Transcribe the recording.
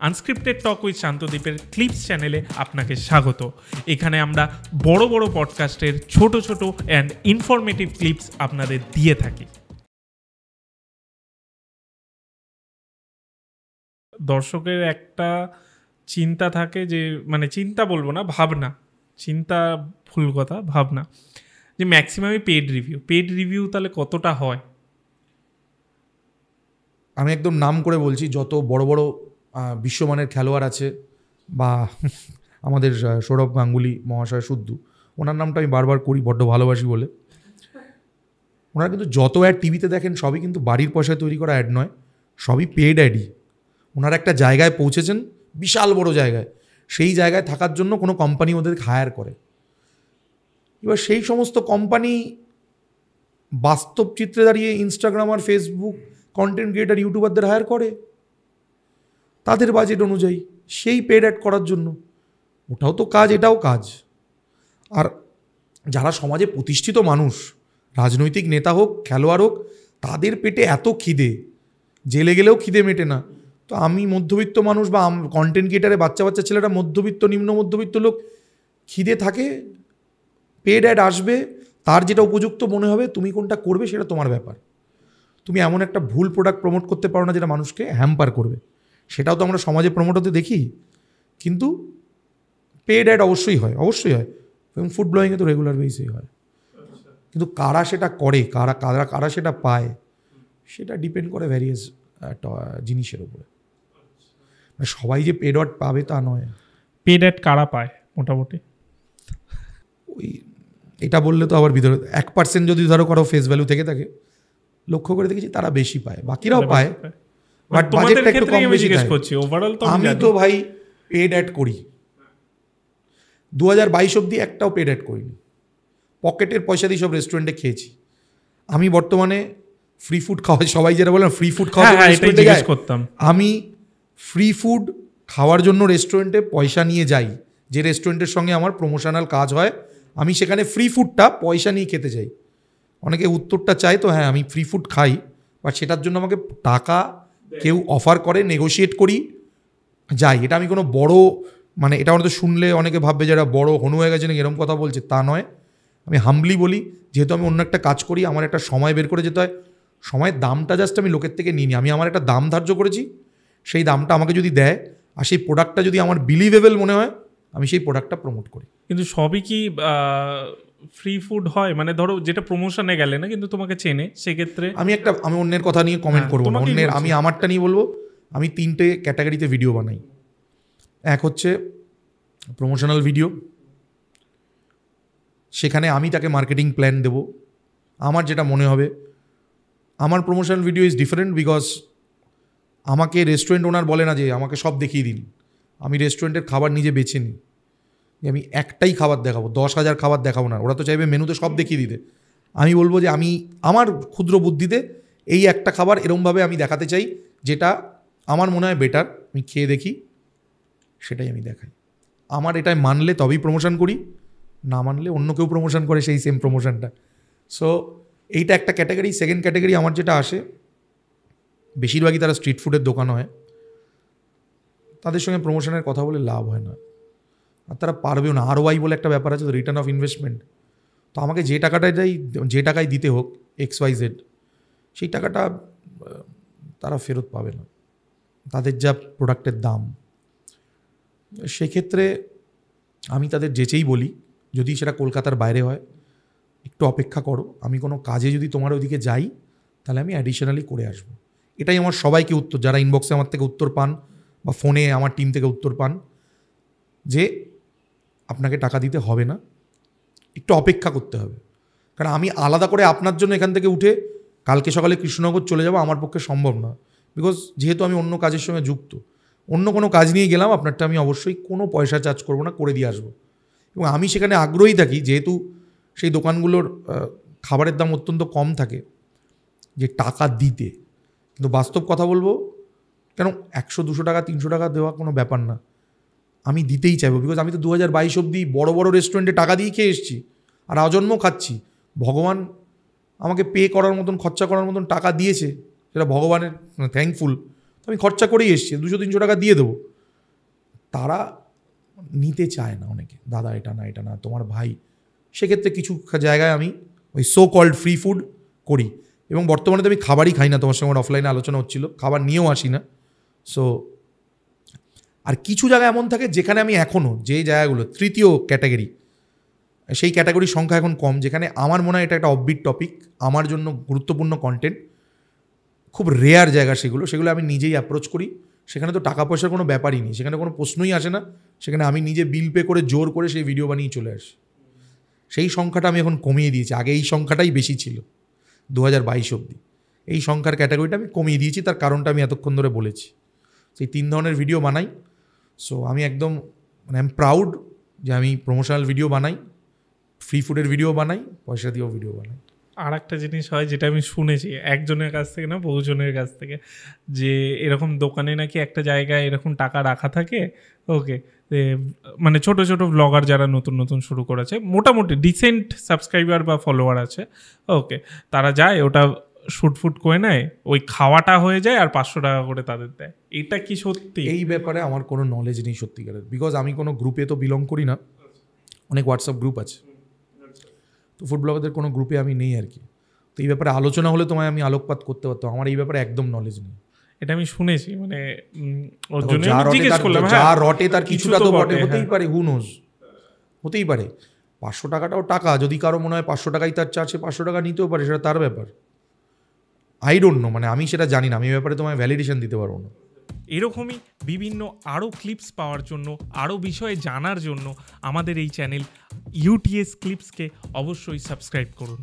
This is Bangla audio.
আনস্ক্রিপ্টেড টক উইথ শান্তদ্বীপের ক্লিপস চ্যানেলে আপনাকে স্বাগত। এখানে আমরা বড় বড় পডকাস্টের ছোট ছোট অ্যান্ড ইনফরমেটিভ ক্লিপস আপনাদের দিয়ে থাকি। দর্শকের একটা চিন্তা থাকে যে, মানে চিন্তা বলবো না, ভাবনা, চিন্তা ভুল কথা, ভাবনা, যে ম্যাক্সিমামই পেড রিভিউ তাহলে কতটা হয়? আমি একদম নাম করে বলছি, যত বড় বড় বিশ্বমানের খেলোয়াড় আছে বা আমাদের সৌরভ গাঙ্গুলি মহাশয়, শুদ্ধু ওনার নামটা আমি বারবার করি, বড্ড ভালোবাসি বলে। ওনারা কিন্তু যত অ্যাড টিভিতে দেখেন সবই কিন্তু বাড়ির পয়সায় তৈরি করা অ্যাড নয়, সবই পেড অ্যাডই। ওনারা একটা জায়গায় পৌঁছেছেন, বিশাল বড় জায়গায়, সেই জায়গায় থাকার জন্য কোনো কোম্পানি ওদেরকে হায়ার করে। এবার সেই সমস্ত কোম্পানি বাস্তব চিত্রে দাঁড়িয়ে ইনস্টাগ্রাম আর ফেসবুক কন্টেন্ট ক্রিয়েটার ইউটিউবারদের হায়ার করে তাদের বাজেট অনুযায়ী, সেই পেড অ্যাড করার জন্য। ওটাও তো কাজ, এটাও কাজ। আর যারা সমাজে প্রতিষ্ঠিত মানুষ, রাজনৈতিক নেতা হোক, খেলোয়াড় হোক, তাদের পেটে এত খিদে, জেলে গেলেও খিদে মেটে না। তো আমি মধ্যবিত্ত মানুষ বা কন্টেন্ট ক্রিয়েটারে বাচ্চা বাচ্চা ছেলেরা মধ্যবিত্ত, নিম্ন মধ্যবিত্ত লোক, খিদে থাকে, পেড অ্যাড আসবে, তার যেটা উপযুক্ত মনে হবে, তুমি কোনটা করবে সেটা তোমার ব্যাপার। তুমি এমন একটা ভুল প্রোডাক্ট প্রমোট করতে পারো না যেটা মানুষকে হ্যাম্পার করবে, সেটাও তো আমরা সমাজে প্রমোট হতে দেখি। কিন্তু পেড অ্যাড অবশ্যই হয়, অবশ্যই হয়, এবং ফুড ব্লগিংয়ে তো রেগুলার বেসিসেই হয়। কিন্তু কারা সেটা করে, কারা সেটা পায়, সেটা ডিপেন্ড করে ভ্যারিয়াস জিনিসের উপরে। সবাই যে পেড অ্যাড পাবে তা নয়। পেড অ্যাড কারা পায় মোটামুটি? ওই এটা বললে তো আবার ভিতরে 1% যদি ধরো কারো ফেস ভ্যালু থেকে থাকে, লক্ষ্য করে দেখেছি তারা বেশি পায়, বাকিরাও পায়, বাট বাজেটটা একটু কম বেশি দেয়। আমি তো ভাই পেড অ্যাড করি, 2022 অবধি একটাও পেড অ্যাড করিনি, পকেটের পয়সা দিয়ে সব রেস্টুরেন্টে খেয়েছি। আমি বর্তমানে ফ্রি ফুড খাওয়া, সবাই যেটা বলেন ফ্রি ফুড খাওয়া, আমি ফ্রি ফুড খাওয়ার জন্য রেস্টুরেন্টে পয়সা নিয়ে যাই। যে রেস্টুরেন্টের সঙ্গে আমার প্রমোশনাল কাজ হয়, আমি সেখানে ফ্রি ফুডটা পয়সা নিয়ে খেতে যাই। অনেকে উত্তরটা চায়, তো হ্যাঁ আমি ফ্রি ফুড খাই, বাট সেটার জন্য আমাকে টাকা কেউ অফার করে, নেগোশিয়েট করি, যাই। এটা আমি কোনো বড়, মানে এটা আমাদের শুনলে অনেকে ভাববে যারা বড় হনু হয়ে গেছে নাকি এরকম কথা বলছে, তা নয়। আমি হাম্বলি বলি, যেহেতু আমি অন্য একটা কাজ করি, আমার একটা সময় বের করে যেতে হয়। সময়ের দামটা জাস্ট আমি লোকের থেকে নিই নি, আমি আমার একটা দাম ধার্য করেছি, সেই দামটা আমাকে যদি দেয় আর সেই প্রোডাক্টটা যদি আমার বিলিভেবল মনে হয়, আমি সেই প্রোডাক্টটা প্রমোট করি। কিন্তু সবই কি ফ্রি ফুড হয়? মানে ধরো যেটা প্রমোশনে গেলে না, কিন্তু তোমাকে চেনে, সেক্ষেত্রে আমি অন্যের কথা নিয়ে কমেন্ট করবো না, আমি আমারটা নিয়ে বলবো। আমি 3টে ক্যাটাগরিতে ভিডিও বানাই। এক হচ্ছে প্রমোশনাল ভিডিও, সেখানে আমি তাকে মার্কেটিং প্ল্যান দেব, আমার যেটা মনে হবে। আমার promotional video is different, because আমাকে রেস্টুরেন্ট ওনার বলে না যে আমাকে সব দেখিয়ে দিন। আমি রেস্টুরেন্টের খাবার নিজে বেছে নিই, যে আমি একটাই খাবার দেখাবো, 10,000 খাবার দেখাবো না। ওরা তো চাইবে মেনুতে সব দেখিয়ে দিতে। আমি বলবো যে আমি আমার ক্ষুদ্র বুদ্ধিতে এই একটা খাবার এরমভাবে আমি দেখাতে চাই, যেটা আমার মনে হয় বেটার, আমি খেয়ে দেখি, সেটাই আমি দেখাই। আমার এটাই মানলে তবেই প্রমোশন করি, না মানলে অন্য কেউ প্রমোশন করে সেই সেম প্রমোশনটা। সো এইটা একটা ক্যাটাগরি। সেকেন্ড ক্যাটাগরি আমার যেটা আসে, বেশিরভাগই তারা স্ট্রিট ফুডের দোকান হয়, তাদের সঙ্গে প্রমোশনের কথা বলে লাভ হয় না, আর তারা পারবেও না। ROI বলে একটা ব্যাপার আছে, তো রিটার্ন অফ ইনভেস্টমেন্ট। তো আমাকে যে টাকায় দিতে হোক XYZ, সেই টাকাটা তারা ফেরত পাবে না, তাদের যা প্রোডাক্টের দাম। সেক্ষেত্রে আমি তাদের যেচেই বলি, যদি সেটা কলকাতার বাইরে হয়, একটু অপেক্ষা করো, আমি কোনো কাজে যদি তোমার ওইদিকে যাই, তাহলে আমি অ্যাডিশনালি করে আসবো। এটাই আমার সবাইকে উত্তর, যারা ইনবক্সে আমার থেকে উত্তর পান বা ফোনে আমার টিম থেকে উত্তর পান, যে আপনাকে টাকা দিতে হবে না, একটু অপেক্ষা করতে হবে। কারণ আমি আলাদা করে আপনার জন্য এখান থেকে উঠে কালকে সকালে কৃষ্ণনগর চলে যাব, আমার পক্ষে সম্ভব না। বিকজ যেহেতু আমি অন্য কাজের সঙ্গে যুক্ত, অন্য কোনো কাজ নিয়ে গেলাম, আপনারটা আমি অবশ্যই কোনো পয়সা চার্জ করবো না, করে দিয়ে আসবো। এবং আমি সেখানে আগ্রহী থাকি, যেহেতু সেই দোকানগুলোর খাবারের দাম অত্যন্ত কম থাকে, যে টাকা দিতে। কিন্তু বাস্তব কথা বলবো, কেন 100-200 টাকা 300 টাকা দেওয়া কোনো ব্যাপার না, আমি দিতেই চাইবো। বিকজ আমি তো 2022 অবধি বড় বড় রেস্টুরেন্টে টাকা দিয়ে খেয়ে এসেছি, আর আজন্ম খাচ্ছি। ভগবান আমাকে পে করার মতন, খরচা করার মতন টাকা দিয়েছে, সেটা ভগবানের থ্যাঙ্কফুল। তো আমি খরচা করেই এসেছি, 200-300 টাকা দিয়ে দেবো। তারা নিতে চায় না অনেকে, দাদা এটা না তোমার ভাই। সেক্ষেত্রে কিছু জায়গায় আমি ওই সো কল্ড ফ্রি ফুড করি, এবং বর্তমানে তো আমি খাবারই খাই না, তোমার সঙ্গে আমার অফলাইনে আলোচনা হচ্ছিল, খাবার নিয়েও আসি না। সো আর কিছু জায়গা এমন থাকে যেখানে আমি এখনও, যে জায়গাগুলো তৃতীয় ক্যাটাগরি, সেই ক্যাটাগরির সংখ্যা এখন কম, যেখানে আমার মনে হয় এটা একটা অফবিট টপিক, আমার জন্য গুরুত্বপূর্ণ কন্টেন্ট, খুব রেয়ার জায়গা সেগুলো আমি নিজেই অ্যাপ্রোচ করি। সেখানে তো টাকা পয়সার কোনো ব্যাপারই নেই, সেখানে কোনো প্রশ্নই আসে না, সেখানে আমি নিজে বিল পে করে জোর করে সেই ভিডিও বানিয়ে চলে আসি। সেই সংখ্যাটা আমি এখন কমিয়ে দিয়েছি, আগে এই সংখ্যাটাই বেশি ছিল 2022 অবধি। এই সংখ্যার ক্যাটাগরিটা আমি কমিয়ে দিয়েছি, তার কারণটা আমি এতক্ষণ ধরে বলেছি। সেই 3 ধরনের ভিডিও বানাই। সো আমি একদম মানে আই এম প্রাউড যে আমি প্রমোশনাল ভিডিও বানাই, ফ্রি ফুডের ভিডিও বানাই, পয়সা দিয়েও ভিডিও বানাই। আর একটা জিনিস হয় যেটা আমি শুনেছি একজনের কাছ থেকে না, বহুজনের কাছ থেকে, যে এরকম দোকানে নাকি একটা জায়গায় এরকম টাকা রাখা থাকে, ওকে, মানে ছোট ছোট ব্লগার যারা নতুন নতুন শুরু করেছে, মোটামুটি ডিসেন্ট সাবস্ক্রাইবার বা ফলোয়ার আছে, ওকে, তারা যায় ওটা শুটফুট করে নেয়, ওই খাওয়াটা হয়ে যায় আর 500 টাকা করে তাদের দেয়। এটা কি সত্যি? এই ব্যাপারে আমার কোনো নলেজ নেই সত্যিকারের, বিকজ আমি কোনো গ্রুপে তো বিলং করি না। অনেক হোয়াটসঅ্যাপ গ্রুপ আছে, তো ফুড ব্লগারদের কোনো গ্রুপে আমি নেই আর কি। তো এই ব্যাপারে আলোচনা হলে তোমায় আমি আলোকপাত করতে পারতাম, আমার এই ব্যাপারে একদম নলেজ নেই। এটা আমি শুনেছি, মানে ওর জন্য যা রটে জিজ্ঞেস করলাম। যা রটে তার কিছুটা তো বটে, হতেই হ্যাঁ। পারে, হু নোজ, হতেই পারে। 500 টাকাটাও টাকা, যদি কারো মনে হয় 500 টাকাই তার চার্জে 500 টাকা নিতেও পারে, সেটা তার ব্যাপার। আই ডোন্ট নো, মানে আমি সেটা জানি না, আমি এই ব্যাপারে তোমায় ভ্যালিডেশন দিতে পারবো না। এরকমই বিভিন্ন আরও ক্লিপস পাওয়ার জন্য, আরও বিষয়ে জানার জন্য আমাদের এই চ্যানেল ইউটিএস ক্লিপসকে অবশ্যই সাবস্ক্রাইব করুন।